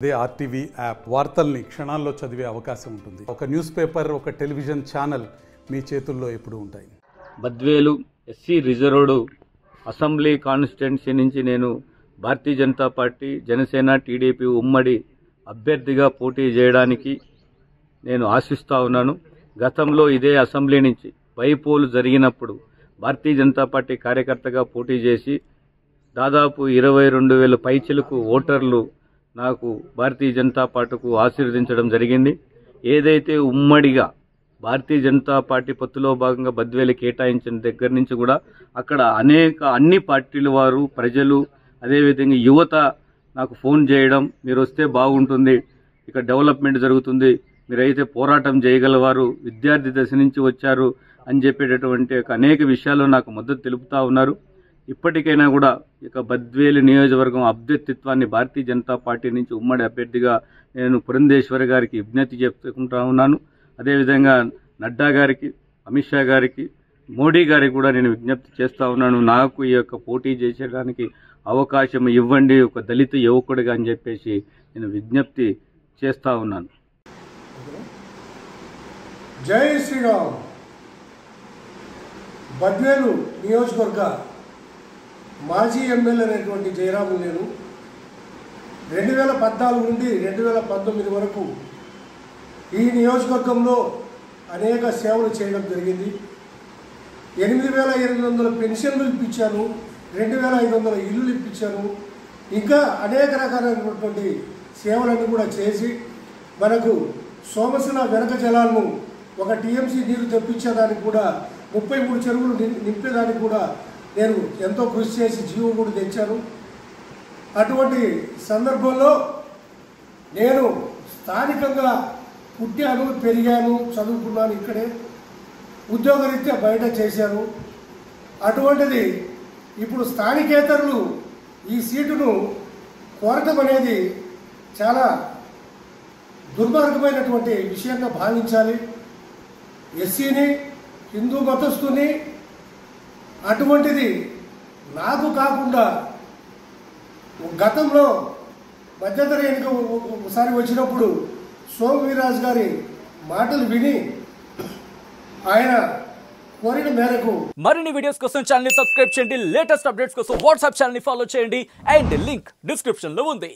అదే RTV app వార్తల్ని క్షణాల్లో చదివే అవకాశం ఉంటుంది. ఒక న్యూస్ పేపర్, ఒక టెలివిజన్ ఛానల్ మీ చేతుల్లో ఎప్పుడూ ఉంటాయి. Badvel SC reserved assembly constituency నుంచి నేను భారతీయ జనతా పార్టీ, జనసేన, టీడీపీ ఉమ్మడి అభ్యర్థిగా పోటీ చేయడానికి నేను ఆశిస్తూ ఉన్నాను. గతంలో ఇదే అసెంబ్లీ నుంచి బైపోలు జరిగినప్పుడు భారతీయ జనతా పార్టీ కార్యకర్తగా పోటీ చేసి దాదాపు 22,000 పైచిలకు ఓటర్లు నాకు భారతీయ జనతా పార్టీకు ఆశీర్వదించడం జరిగింది. ఏదైతే ఉమ్మడిగా భారతీయ జనతా పార్టీ పొత్తులో భాగంగా బద్వేలు కేటాయించిన దగ్గర నుంచి కూడా అక్కడ అన్ని పార్టీల వారు, ప్రజలు, అదేవిధంగా యువత నాకు ఫోన్ చేయడం, మీరు వస్తే బాగుంటుంది, ఇక్కడ డెవలప్మెంట్ జరుగుతుంది, మీరైతే పోరాటం చేయగలవారు, విద్యార్థి దశ నుంచి వచ్చారు అని చెప్పేటటువంటి అనేక విషయాలు నాకు మద్దతు తెలుపుతూ ఉన్నారు. ఇప్పటికైనా కూడా ఇక బద్వేలు నియోజకవర్గం అభ్యర్థిత్వాన్ని భారతీయ జనతా పార్టీ నుంచి ఉమ్మడి అభ్యర్థిగా నేను పురంధేశ్వరి గారికి విజ్ఞప్తి చెప్పుకుంటా ఉన్నాను. అదేవిధంగా నడ్డా గారికి, అమిత్ షా గారికి, మోడీ గారికి కూడా నేను విజ్ఞప్తి చేస్తూ ఉన్నాను. నాకు ఈ యొక్క పోటీ చేసేయడానికి అవకాశం ఇవ్వండి, ఒక దళిత యువకుడిగా అని చెప్పేసి నేను విజ్ఞప్తి చేస్తూ ఉన్నాను. జై శ్రీరామ్. బద్వేలు నియోజకవర్గ మాజీ ఎమ్మెల్యే అయినటువంటి జయరాము నేను 2014 నుండి 2019 వరకు ఈ నియోజకవర్గంలో అనేక సేవలు చేయడం జరిగింది. 8,800 పెన్షన్లు ఇప్పించాను, 2,500 ఇల్లులు ఇప్పించాను, ఇంకా అనేక రకాలైనటువంటి సేవలన్నీ కూడా చేసి మనకు సోమశిల వెనక జలాలను ఒక టీఎంసీ నీరు తెప్పించేదానికి కూడా 33 చెరువులు నింపేదానికి కూడా నేను ఎంతో కృషి చేసి జీవో కూడా తెచ్చాను. అటువంటి సందర్భంలో నేను స్థానికంగా పుట్టాను, పెరిగాను, చదువుకున్నాను, ఇక్కడే ఉద్యోగరీత్యా బయట చేశాను. అటువంటిది ఇప్పుడు స్థానికేతరులు ఈ సీటును కోరటం అనేది చాలా దుర్మార్గమైనటువంటి విషయంగా భావించాలి. ఎస్సీని, హిందూ మతస్థుని, అటువంటిది నాకు కాకుండా గతంలో మధ్యంతర ఎన్నిక ఒకసారి వచ్చినప్పుడు సోము వీర్రాజు గారి మాటలు విని ఆయన కోరిన మేరకు మరిన్ని వీడియోస్ కోసం ఛానల్ ని సబ్స్క్రైబ్ చేయండి. లేటెస్ట్ అప్డేట్స్ కోసం వాట్సాప్ ఛానల్ ని ఫాలో చేయండి. అండ్ లింక్ డిస్క్రిప్షన్ లో ఉంది.